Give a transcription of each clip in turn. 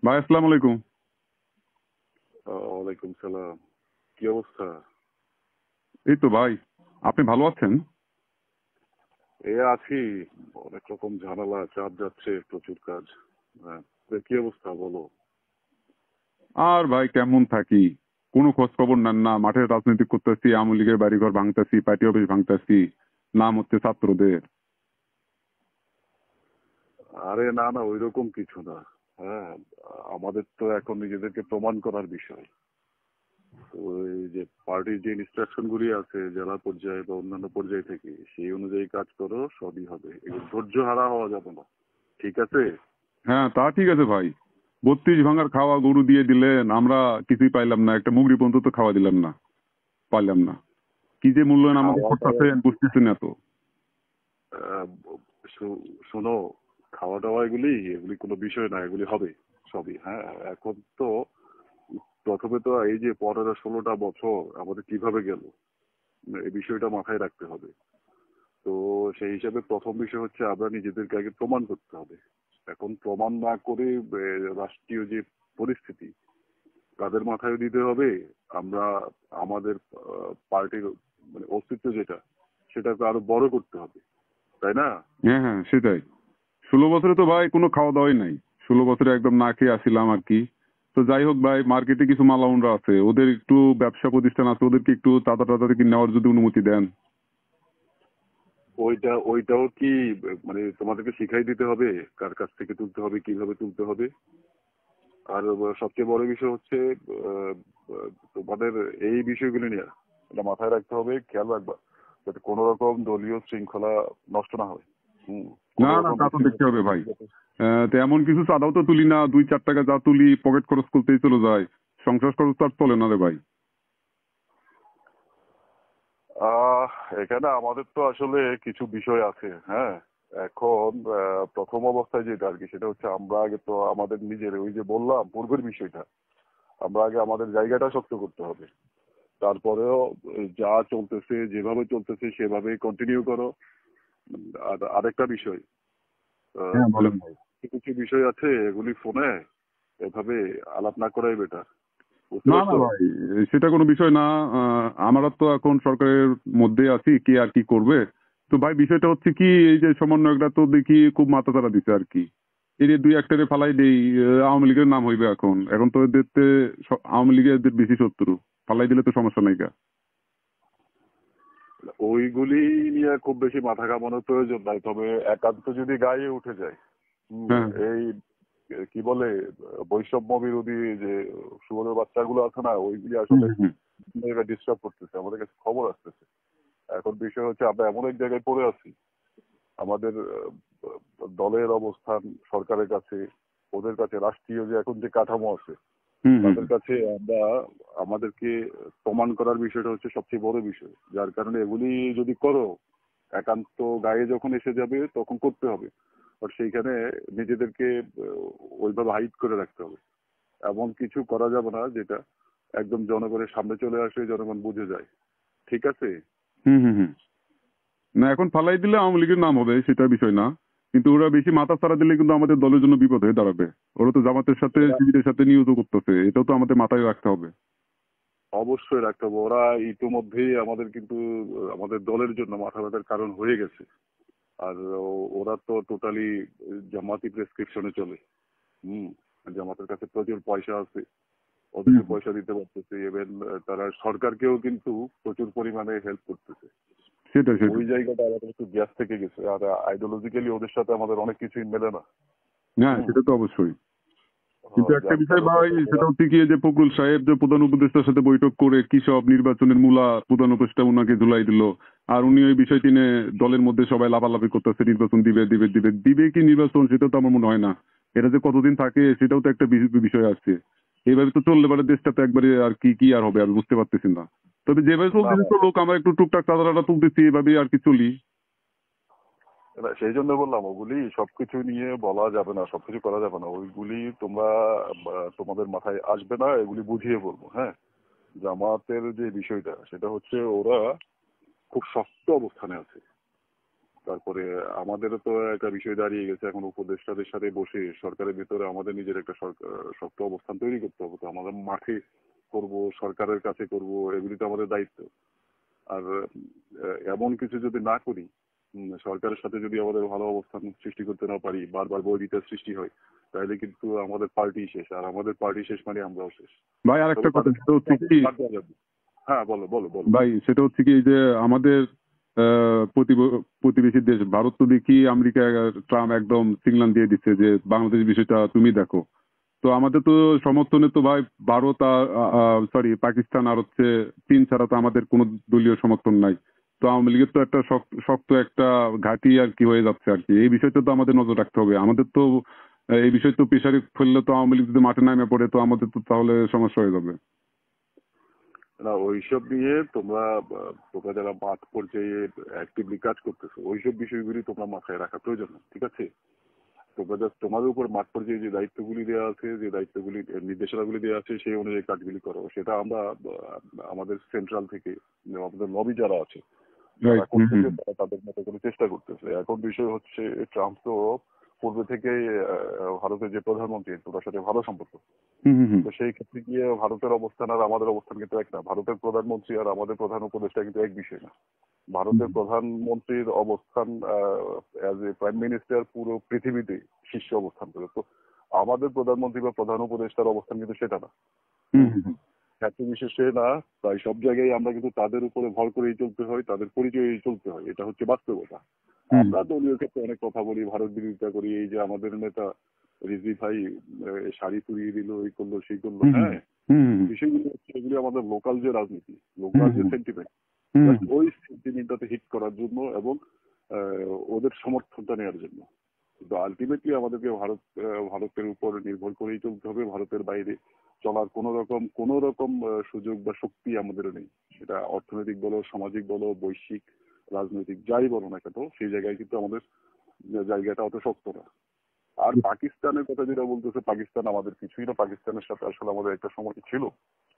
ভাই আসসালামু আলাইকুম। ওয়ালাইকুম সালাম। কি অবস্থা? এই তো ভাই, আপনি ভালো আছেন? আছি। অনেক রকম ঝামেলা, চাপ যাচ্ছে, প্রচুর কাজ। হ্যাঁ, কি অবস্থা বলো? আর ভাই কেমন থাকি, কোনো খোঁজ খবর নেন না। মাঠের রাজনীতি করতেছি, আওয়ামী লীগের বাড়িঘর ভাঙতেছি, পার্টি অফিস ভাঙতেছি, নাম হচ্ছে ছাত্রদের। আরে না না, ওইরকম কিছু না। হ্যাঁ, আমাদের তো এখন নিজেদেরকে প্রমাণ করার বিষয়। তো এই যে পার্টির যে ইনস্ট্রাকশন গুলি আছে জেলা পর্যায়ে বা অন্যান্য পর্যায় থেকে, সেই অনুযায়ী কাজ করো, সবই হবে। এগুলো ধৈর্য হারা হওয়া যাবে না, ঠিক আছে? হ্যাঁ তা ঠিক আছে ভাই, 32 ভাঙার খাওয়া গরু দিয়ে দিলেন, আমরা কিছুই পাইলাম না, একটা মুগরি পর্যন্ত তো খাওয়া দিলাম না, পাইলাম না। কি যে মূল্যায়ন আমাদের খাওয়া দাওয়া, করতেছে বুঝতেছি না তো। আহ, শোনো, খাওয়া দাওয়া এগুলি এগুলি কোনো বিষয় না, এগুলি হবে সবই। হ্যাঁ, এখন তো প্রথমে তো এই যে 15-16টা বছর আমাদের কিভাবে গেল, এই বিষয়টা মাথায় রাখতে হবে। তো সেই হিসাবে প্রথম বিষয় হচ্ছে আমরা নিজেদেরকে আগে প্রমাণ করতে হবে। এখন প্রমাণ না করে রাষ্ট্রীয় যে পরিস্থিতি তাদের মাথায় দিতে হবে। আমরা আমাদের পার্টির মানে অস্তিত্ব যেটা, সেটাকে আরো বড় করতে হবে, তাই না? হ্যাঁ হ্যাঁ সেটাই। 16 বছরে তো ভাই কোনো খাওয়া দাওয়াই নাই, 16 বছরে একদম না খেয়ে আসিলাম আর কি। তো যাই হোক ভাই, মার্কেটে কিছু মালাউনরা আছে, ওদের একটু ব্যবসা প্রতিষ্ঠান আছে, ওদেরকে একটু চাঁদা টাদা থেকে নেওয়ার যদি অনুমতি দেন। ওইটাও কি মানে তোমাদেরকে শিখাই দিতে হবে কার কাছ থেকে তুলতে হবে, কিভাবে তুলতে হবে? আর সবচেয়ে বড় বিষয় হচ্ছে আহ, তোমাদের এই বিষয়গুলো নিয়ে এটা মাথায় রাখতে হবে, খেয়াল রাখবা যাতে কোনো রকম দলীয় শৃঙ্খলা নষ্ট না হয়। না কোনো না, রকম তা তো দেখতে হবে ভাই। বিশৃঙ্খলা। তো এমন কিছু চাঁদাও তো তুলি না, 2-4 টাকা যা তুলি পকেট খরচ করতেই চলে যায়, সংসার খরচ তো আর চলে না রে ভাই। আহ এখানে আমাদের তো আসলে কিছু বিষয় আছে। হ্যাঁ, এখন প্রথম অবস্থায় যেটা আর কি, সেটা হচ্ছে আমরা আগে তো আমাদের নিজের ওই যে বললাম পূর্বের বিষয়টা, আমরা আগে আমাদের জায়গাটা শক্ত করতে হবে। তারপরেও যা চলতেছে, যেভাবে চলতেছে সেভাবে কন্টিনিউ করো। আর আরেকটা বিষয়, আহ, হ্যাঁ বলেন ভাই। কিছু কিছু বিষয় আছে এগুলি ফোনে এভাবে আলাপ না করাই বেটার, বুঝতে না না পারছো? ভাই, সেটা কোনো বিষয় না। আমরা তো এখন সরকারের মধ্যে আছি, কে আর কি করবে। তো ভাই বিষয়টা হচ্ছে কি, এই যে সমন্বয়করা তো দেখি খুব মাথাচাড়া দিচ্ছে আর কি। এর 2-1টারে ফালাই দেই, আওয়ামী লীগের নাম হইবে এখন, এখন তো এদের আওয়ামী লীগের এদের বেশি শত্রু। ফালাই দিলে তো সমস্যা নাই গা। ওইগুলি নিয়ে খুব বেশি মাথা ঘামানোর প্রয়োজন নাই, তবে একান্ত যদি গায়ে উঠে যায়, হ্যাঁ। এই কি বলে বৈষম্য বিরোধী যে শুয়োরের বাচ্চাগুলো আছে না, ওইগুলি হুম আসলে হুম হুম। ডিস্টার্ব করতেছে, আমাদের কাছে খবর আসতেছে। এখন বিষয় হচ্ছে আমরা এমন এক জায়গায় পড়ে আছি, আমাদের দলের অবস্থান সরকারের কাছে, ওদের কাছে রাষ্ট্রীয় যে এখন যে কাঠামো আছে হুম হুম তাদের হুম। কাছে, আমরা আমাদেরকে প্রমাণ করার বিষয়টা হচ্ছে সবচেয়ে বড় বিষয়। যার কারণে এগুলি যদি করো, একান্ত গায়ে যখন এসে যাবে তখন করতে হবে। আর সেইখানে নিজেদেরকে ওইভাবে হাইড করে রাখতে হবে। এমন কিছু করা যাবে না যেটা একদম জনগণের সামনে চলে আসে, জনগণ বুঝে যায়, ঠিক আছে? হুম হুম হুম। না এখন ফালাই দিলে আওয়ামী লীগের নাম হবে, সেটা বিষয় না। কিন্তু ওরা বেশি মাথা ছাড়া দিলে কিন্তু আমাদের দলের জন্য বিপদ হয়ে দাঁড়াবে। ওরা তো জামাতের সাথে ওরা শিবিরের সাথে নিউজও করতেছে, এটাও তো আমাদের মাথায় রাখতে হবে। অবশ্যই রাখতে হবে। ওরা ইতিমধ্যেই আমাদের কিন্তু আমাদের দলের জন্য মাথা ব্যথার কারণ হয়ে গেছে। আর ওরা তো টোটালি জামাতি প্রেসক্রিপশনে চলে। হুম, জামাতের কাছে প্রচুর পয়সা আছে, হুম ওদেরকে হুম। পয়সা দিতে পারতেছে। ইভেন তারা সরকারকেও কিন্তু প্রচুর পরিমাণে হেল্প করতেছে। সেটাই ওই সেটাই। জায়গাটা আমাদের একটু গ্যাস থেকে গেছে, আর আইডিওলজিক্যালি ওদের সাথে আমাদের অনেক কিছুই মেলে না। হ্যাঁ হুম, সেটা তো অবশ্যই। কিন্তু একটা যার বিষয় কারণে ভাই, ওরা সেটা হচ্ছে কি, যে ফখরুল সাহেব যে প্রধান উপদেষ্টার সাথে বৈঠক করে কি সব নির্বাচনের মূলা প্রধান উপদেষ্টা উনাকে ঝুলাই দিল। আর উনি ওই বিষয়টি নিয়ে দলের মধ্যে সবাই লাফালাফি করতেছে, নির্বাচন দিবে দিবে দিবে দিবে, কি নির্বাচন সেটা তো আমার মনে হয় না। এটা যে কতদিন থাকে সেটাও তো একটা বিষয় আছে। এইভাবে তো চললে পারে দেশটা তো একবারে আর কি কি আর হবে আমি বুঝতে পারতেছি না। তবে যেভাবে না চলতেছে না, তো লোক, আমরা একটু টুকটাক চাঁদা তুলতেছি, এভাবেই আর কি চলি। সেই জন্য বললাম ওগুলি সবকিছু নিয়ে বলা যাবে না, সবকিছু করা যাবে না। ওইগুলি তোমরা তোমাদের মাথায় আসবে না, এগুলি বুঝিয়ে বলবো। হ্যাঁ, জামাতের যে বিষয়টা সেটা হচ্ছে ওরা খুব শক্ত অবস্থানে আছে। তারপরে আমাদেরও তো একটা বিষয় দাঁড়িয়ে গেছে, এখন উপদেষ্টাদের সাথে বসে সরকারের ভিতরে আমাদের নিজের একটা শক্ত অবস্থান তৈরি করতে হবে। তো আমাদের মাঠে করব, সরকারের কাছে করব, এগুলি তো আমাদের দায়িত্ব। আর এমন কিছু যদি না করি, সরকারের সাথে যদি আমাদের ভালো অবস্থান সৃষ্টি করতে না পারি, বারবার বৈরিতার সৃষ্টি হয়, তাহলে কিন্তু আমাদের পার্টি শেষ। আর আমাদের পার্টি শেষ মানে আমরাও শেষ। ভাই আর একটা তবে কথা, তাদের সেটা হচ্ছে কি হ্যাঁ, বলো বলো বলো। ভাই, সেটা হচ্ছে কি, এই যে আমাদের প্রতিবেশী দেশ ভারত তো দেখি আমেরিকা ট্রাম্প একদম সিগন্যাল দিয়ে দিচ্ছে যে বাংলাদেশ বিষয়টা তুমি দেখো। তো আমাদের তো সমর্থনে তো ভাই ভারত আর সরি পাকিস্তান আর হচ্ছে চীন ছাড়া তো আমাদের কোনো দলীয় সমর্থন নাই। তো আওয়ামী লীগের তো একটা শক্ত একটা ঘাঁটি আর কি হয়ে যাচ্ছে আর কি। এই বিষয়টা তো আমাদের নজর রাখতে হবে। আমাদের তো এই বিষয় তো প্রেসারে ফেললে তো আওয়ামী লীগ যদি মাঠে নামে পড়ে তো আমাদের তো তাহলে সমস্যা হয়ে যাবে। না, ওইসব নিয়ে তোমরা যারা মাঠ পর্যায়ে অ্যাক্টিভলি কাজ করতেছো, ওইসব বিষয়গুলি তোমরা মাথায় রাখা প্রয়োজন না, ঠিক আছে? তোমরা জাস্ট তোমাদের উপর মাঠ পর্যায়ে যে দায়িত্বগুলি দেওয়া আছে, যে দায়িত্বগুলি নির্দেশনাগুলি দেওয়া আছে, সেই অনুযায়ী কাজগুলি করো। সেটা আমরা আমাদের সেন্ট্রাল থেকে আমাদের লবি যারা আছে তারা রাইট। করতেছে, তারা তাদের মতো করে চেষ্টা করতেছে। এখন বিষয় হচ্ছে ট্রাম্প তো পূর্বে থেকে ভারতের যে প্রধানমন্ত্রী তার সাথে ভালো সম্পর্ক। তো সেই ক্ষেত্রে গিয়ে ভারতের অবস্থান আর আমাদের অবস্থান কিন্তু এক না। ভারতের প্রধানমন্ত্রী আর আমাদের প্রধান উপদেষ্টা কিন্তু এক বিষয় না। ভারতের প্রধানমন্ত্রীর অবস্থান অ্যাজ এ প্রাইম মিনিস্টার পুরো পৃথিবীতে শীর্ষে অবস্থান করে। তো আমাদের প্রধানমন্ত্রী বা প্রধান উপদেষ্টার অবস্থান কিন্তু সেটা না, ক্ষেত্র বিশেষে না। তাই সব জায়গায় আমরা কিন্তু তাদের উপরে ভর করেই চলতে হয়, তাদের পরিচয়েই চলতে হয়। এটা হচ্ছে বাস্তবতা। আমরা দলীয় ক্ষেত্রে অনেক কথা বলি, ভারত বিরোধিতা করি। এই যে আমাদের নেতা রিজভী ভাই শাড়ি পুড়িয়ে দিল, এই করলো সেই করলো, হ্যাঁ, বিষয়গুলো হচ্ছে এগুলি আমাদের লোকাল যে রাজনীতি, লোকাল যে সেন্টিমেন্ট, ওই সেন্টিমেন্টটাতে হিট করার জন্য এবং ওদের সমর্থনটা নেওয়ার জন্য। কিন্তু আলটিমেটলি আমাদেরকে ভারতের উপর নির্ভর করেই চলতে হবে। ভারতের বাইরে চলার কোন রকম সুযোগ বা শক্তি আমাদের নেই। সেটা অর্থনৈতিক বলো, সামাজিক বলো, বৈশ্বিক রাজনৈতিক যাই বলো না কেন, সেই জায়গায় কিন্তু আমাদের জায়গাটা অত শক্ত না। আর পাকিস্তানের কথা যেটা বলতেছে, পাকিস্তান আমাদের কিছুই না। পাকিস্তানের সাথে আসলে আমাদের একটা সময় ছিল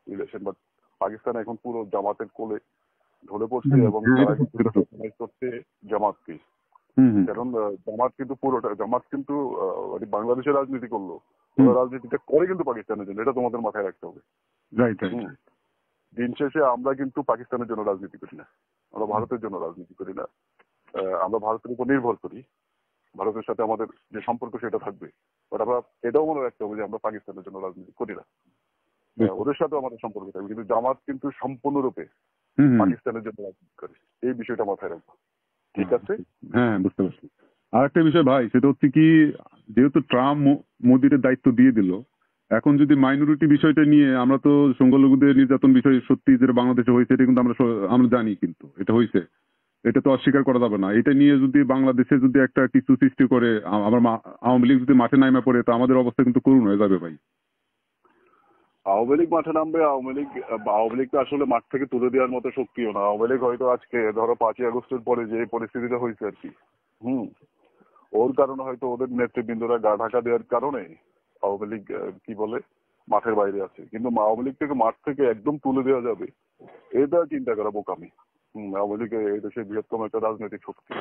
রিলেশন, বাট পাকিস্তান এখন পুরো জামাতের কোলে ঢলে পড়ছে এবং তারা করছে জামাতকে। কারণ জামাত কিন্তু বাংলাদেশের রাজনীতি করলো, ওরা রাজনীতিটা করে কিন্তু পাকিস্তানের জন্য। এটা তোমাদের মাথায় রাখতে হবে। দিন শেষে আমরা কিন্তু পাকিস্তানের জন্য রাজনীতি করি না, আমরা ভারতের জন্য রাজনীতি করি না। আমরা ভারতের উপর নির্ভর করি, ভারতের সাথে আমাদের যে সম্পর্ক সেটা থাকবে। বাট আমরা এটাও মনে রাখতে হবে যে আমরা পাকিস্তানের জন্য রাজনীতি করি না, ওদের সাথে আমাদের সম্পর্ক থাকবে। কিন্তু জামাত কিন্তু সম্পূর্ণরূপে পাকিস্তানের জন্য রাজনীতি করে। এই বিষয়টা মাথায় রাখবো, ঠিক আছে? হ্যাঁ, বুঝতে পারছি। আর একটা বিষয় ভাই, সেটা হচ্ছে কি, যেহেতু ট্রাম্প মোদির দায়িত্ব দিয়ে দিল, এখন যদি মাইনরিটি বিষয়টা নিয়ে, আমরা তো সংখ্যালঘুদের নির্যাতন বিষয় সত্যি যে বাংলাদেশে হয়েছে এটা কিন্তু আমরা জানি, কিন্তু এটা হয়েছে, এটা তো অস্বীকার করা যাবে না। এটা নিয়ে যদি বাংলাদেশে যদি একটা কিছু সৃষ্টি করে আমার আওয়ামী লীগ যদি মাঠে নামে পড়ে, তো আমাদের অবস্থা কিন্তু করুণ হয়ে যাবে ভাই। আওয়ামী লীগ মাঠে নামবে। আওয়ামী লীগ তো আসলে মাঠ থেকে তুলে দেওয়ার মতো শক্তিও না। আওয়ামী লীগ হয়তো আজকে ধরো 5ই আগস্টের পরে যে পরিস্থিতিটা হয়েছে আর কি, ওর কারণে হয়তো ওদের নেতৃবৃন্দরা গা ঢাকা দেওয়ার কারণে আওয়ামী লীগ কি বলে মাঠের বাইরে আছে। কিন্তু আওয়ামী লীগ থেকে মাঠ থেকে একদম তুলে দেওয়া যাবে, এটা চিন্তা করা বোকামি। আওয়ামী লীগ এই দেশের বৃহত্তম একটা রাজনৈতিক শক্তি।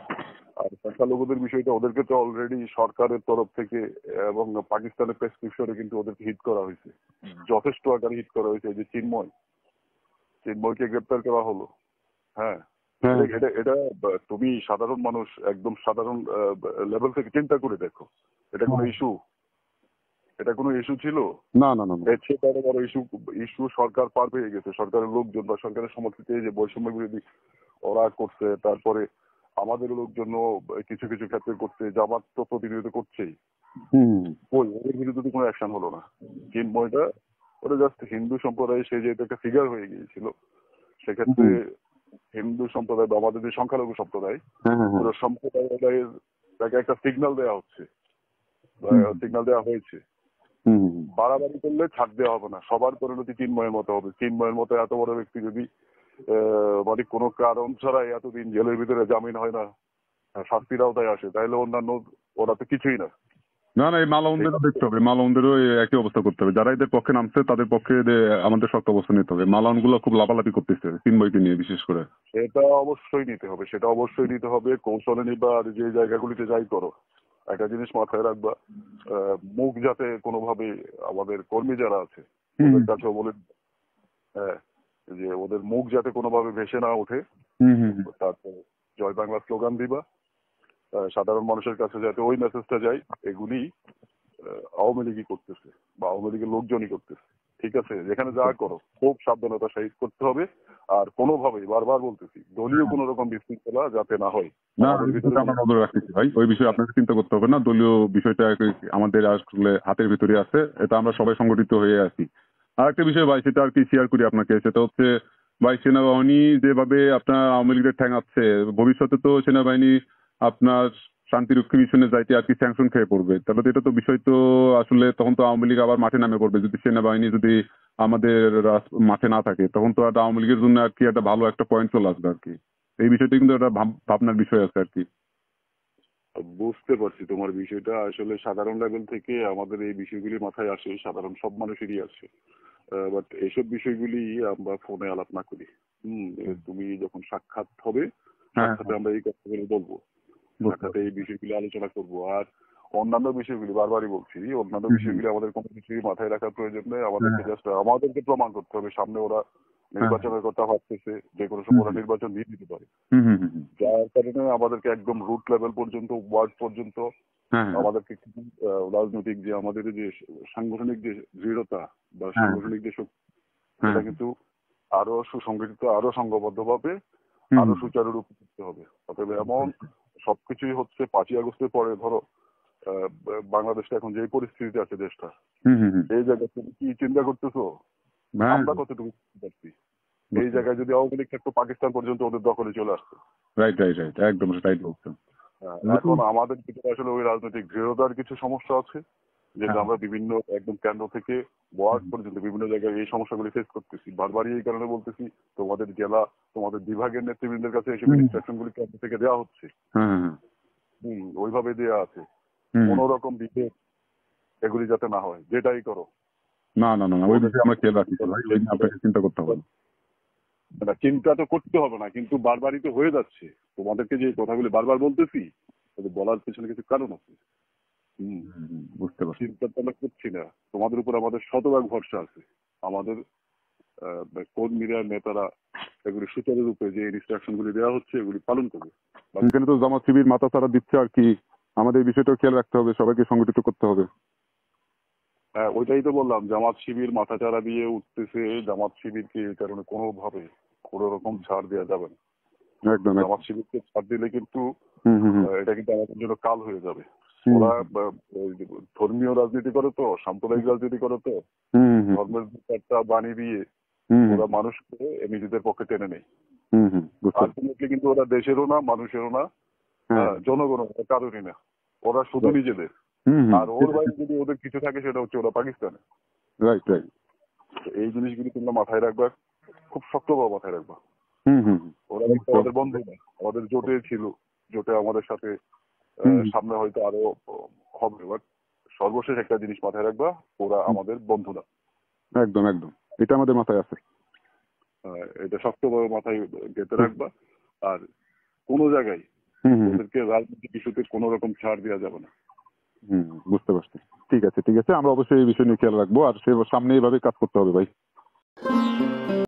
আর সংখ্যালঘুদের বিষয়টা ওদেরকে তো অলরেডি সরকারের তরফ থেকে এবং পাকিস্তানের প্রেসক্রিপশনে কিন্তু ওদেরকে হিট করা হয়েছে, যথেষ্ট আকারে হিট করা হয়েছে। যে চিন্ময়কে গ্রেপ্তার করা হলো, হ্যাঁ, এটা তুমি সাধারণ মানুষ একদম সাধারণ লেভেল থেকে চিন্তা করে দেখো, এটা কোনো ইস্যু ছিল? না না না। এর চেয়ে বড় বড় ইস্যু সরকার পার পেয়ে গেছে। সরকারের লোকজন বা সরকারের সমর্থিত যে বৈষম্য বিরোধী ওরা করছে, তারপরে আমাদের লোকজন কিছু কিছু ক্ষেত্রে করছে, জামাত তো প্রতিনিয়ত করছেই। ওদের বিরুদ্ধে কোনো অ্যাকশন হলো না। চিন্ময়টা ওটা জাস্ট হিন্দু সম্প্রদায়, সে যেহেতু একটা ফিগার হয়ে গিয়েছিল, সেক্ষেত্রে হিন্দু সম্প্রদায় বা আমাদের যে সংখ্যালঘু সম্প্রদায়, পুরো সম্প্রদায়ের তাকে একটা সিগন্যাল দেওয়া হচ্ছে, সিগন্যাল দেওয়া হয়েছে। বাড়াবাড়ি করলে ছাড় দেওয়া হবে না, সবার পরিণতি চিন্ময়ের মতো হবে। চিন্ময়ের মতো এত বড় ব্যক্তি যদি মানে কোনো কারণ ছাড়াই এতদিন জেলের ভিতরে জামিন হয় না, শাস্তির আওতায় আসে, তাহলে অন্যান্য ওরা তো কিছুই না। না না, এই মালাউনদেরও দেখতে হবে, মালাউনদেরও এই একই অবস্থা করতে হবে। যারা এদের পক্ষে নামছে তাদের পক্ষে আমাদের শক্ত অবস্থা নিতে হবে। মালাউন গুলো খুব লাফালাফি করতেছে চিন্ময়কে নিয়ে বিশেষ করে। সেটা অবশ্যই নিতে হবে, সেটা অবশ্যই নিতে হবে। কৌশলে নিবা, আর যে জায়গাগুলিতে যাই করো, একটা জিনিস মাথায় রাখবা, মুখ যাতে কোনোভাবে আমাদের কর্মী যারা আছে ওদের কাছেও বলে, হ্যাঁ, যে ওদের মুখ যাতে কোনোভাবে ভেসে না ওঠে। তারপর জয় বাংলা স্লোগান দিবা, সাধারণ মানুষের কাছে যাতে ওই মেসেজটা যায়, এগুলি আওয়ামী লীগই করতেছে বা আওয়ামী লীগের লোকজনই করতেছে। ঠিক আছে, যেখানে যা করো খুব সাবধানতার সহিত করতে হবে। আর কোনোভাবেই, বারবার বলতেছি, দলীয় কোনো রকম বিশৃঙ্খলা যাতে না হয়। না, আমাদের ওই ভিতরে বিষয়টা আমরা নজরে রাখতেছি ভাই, ওই বিষয়ে আপনাকে চিন্তা করতে হবে না। দলীয় বিষয়টা আমাদের আসলে হাতের ভিতরে আছে, এটা আমরা সবাই সংগঠিত হয়ে আছি। আর একটা বিষয় ভাই, সেটা আর কি শেয়ার করি আপনাকে, সেটা হচ্ছে ভাই, সেনাবাহিনী যেভাবে আপনার আওয়ামী লীগের ঠ্যাঙাচ্ছে, ভবিষ্যতে তো সেনাবাহিনী আপনার শান্তিরক্ষী মিশনে যাইতে আর কি স্যাংশন খেয়ে পড়বে। তাহলে তো এটা তো বিষয় তো আসলে তখন তো আওয়ামী লীগ আবার মাঠে নামে পড়বে। যদি সেনাবাহিনী যদি আমাদের মাঠে না থাকে, তখন তো একটা আওয়ামী লীগের জন্য আর কি একটা ভালো একটা পয়েন্ট চলে আসবে আর কি। এই বিষয়টা কিন্তু একটা ভাবনার বিষয় আছে আর কি। বুঝতে পারছি তোমার বিষয়টা। আসলে সাধারণ লেভেল থেকে আমাদের এই বিষয়গুলি মাথায় আসে, সাধারণ সব মানুষেরই আসে। বাট এইসব বিষয়গুলি আমরা ফোনে আলাপ না করি। তুমি যখন সাক্ষাৎ হবে, হ্যাঁ, সাক্ষাতে আমরা এই কথাগুলি বলবো, বুঝতে সাক্ষাতে পারছি। এই বিষয়গুলি আলোচনা করব। আর অন্যান্য বিষয়গুলি, বারবারই বলছি, অন্যান্য হুম, হুম। বিষয়গুলি আমাদের কোনো কিছুই মাথায় রাখার প্রয়োজন নেই। হ্যাঁ, আমাদেরকে জাস্ট আমাদেরকে প্রমাণ করতে হবে। সামনে ওরা হ্যাঁ, নির্বাচনের কথা ভাবতেছে, যে কোনো হুম, সময় ওরা হুম, নির্বাচন দিয়ে দিতে পারে। হুম, হুম, হুম, হুম। যার কারণে আমাদেরকে একদম রুট লেভেল পর্যন্ত, ওয়ার্ড পর্যন্ত হ্যাঁ, হ্যাঁ, আমাদেরকে কিছু রাজনৈতিক যে আমাদের যে সাংগঠনিক যে দৃঢ়তা বা হ্যাঁ, সাংগঠনিক যে শক্তি, হ্যাঁ, এটা কিন্তু আরো সুসংগঠিত, আরো সংঘবদ্ধভাবে, হুম, আরো হুম, সুচারুরূপে করতে হবে। অতএব এমন সবকিছুই হচ্ছে 5ই আগস্টের পরে। ধরো বাংলাদেশটা এখন যে পরিস্থিতিতে আছে দেশটা, হুম, হুম, হুম। এই জায়গায় তুমি কি চিন্তা করতেছো? হ্যাঁ, আমরা কতটুকু বুঝতে পারছি? এই বুঝতে পারছি। জায়গায় যদি আওয়ামী লীগ থাকতো, পাকিস্তান পর্যন্ত ওদের দখলে চলে আসতো। রাইট, রাইট, রাইট, একদম রাইট বলছেন। এখন আমাদের ভিতরে আসলে ওই রাজনৈতিক দৃঢ়তার কিছু সমস্যা আছে, যেটা হ্যাঁ, আমরা বিভিন্ন একদম কেন্দ্র থেকে ওয়ার্ড পর্যন্ত বিভিন্ন জায়গায় এই সমস্যাগুলি ফেস করতেছি। বারবারই এই কারণে বলতেছি, তোমাদের জেলা, তোমাদের বিভাগের নেতৃবৃন্দের কাছে এসব হুম, ইনস্ট্রাকশন গুলি কেন্দ্র থেকে দেওয়া হচ্ছে। হ্যাঁ, হ্যাঁ, ওইভাবে দেওয়া আছে। হুম। কোন রকম বিভেদ এগুলি যাতে না হয়, যেটাই করো না না না না, ওই ওদের বিষয়ে আমরা খেয়াল রাখছি ভাই, ওই নিয়ে আপনাকে চিন্তা করতে হবে না। না, চিন্তা তো করতে হবে না, কিন্তু বারবারই তো হয়ে যাচ্ছে। তোমাদেরকে যে কথাগুলি বারবার বলতেছি, তাদের বলার পিছনে কিছু কারণ আছে। হম বুঝতে পারছি। চিন্তা তো আমরা করছি না। তোমাদের উপর আমাদের শতভাগ ভরসা আছে। আমাদের কর্মীরা, নেতারা এগুলি সুচারুরূপে যে ইনস্ট্রাকশন গুলি দেওয়া হচ্ছে এগুলি পালন করবে। এখানে তো জামাত শিবির মাথা ছাড়া দিচ্ছে আর কি, আমাদের এই বিষয়টাও খেয়াল রাখতে হবে, সবাইকে সংগঠিত করতে হবে। হ্যাঁ, ওইটাই তো বললাম, জামাত শিবির মাথাচাড়া দিয়ে উঠতেছে। জামাত শিবিরকে এই কারণে কোনোভাবে কোনো রকম ছাড় দেওয়া যাবে না। একদম একদম। জামাত শিবিরকে ছাড় দিলে কিন্তু হুম, হুম, হুম, এটা কিন্তু আমাদের জন্য কাল হয়ে যাবে। হুম, ওরা ওই ধর্মীয় রাজনীতি করে তো, সাম্প্রদায়িক রাজনীতি করে তো, হুম, হুম, ধর্মের একটা বাণী দিয়ে হুম, ওরা মানুষকে নিজেদের পক্ষে টেনে নেয়। হুম, হুম, বুঝতে পারছি। আলটিমেটলি কিন্তু ওরা দেশেরও না, মানুষেরও না, হ্যাঁ, জনগণ, কারোরই না। ওরা শুধু নিজেদের। হুম, হুম, আর ওর বাইরে যদি ওদের কিছু থাকে, সেটা হচ্ছে ওরা পাকিস্তানে। Right right. তো এই জিনিসগুলি তোমরা মাথায় রাখবা, খুব শক্তভাবে মাথায় রাখবা। হুম, হুম, ওরা কিন্তু আমাদের বন্ধু না, আমাদের জোটে ছিল, জোটে আমাদের সাথে হুম, সামনে হয়তো আরো হবে, বাট সর্বশেষ একটা জিনিস মাথায় রাখবা, ওরা আমাদের বন্ধু না। একদম একদম, এটা আমাদের মাথায় আছে। এটা শক্তভাবে মাথায় গেঁথে রাখবা। আর কোনো জায়গায় হুম, হুম, ওদেরকে রাজনৈতিক ইস্যুতে কোনো রকম ছাড় দেওয়া যাবে না। হুম, বুঝতে পারছি। ঠিক আছে ঠিক আছে, আমরা অবশ্যই এই বিষয় নিয়ে খেয়াল রাখবো, আর সে সামনে এইভাবে কাজ করতে হবে ভাই।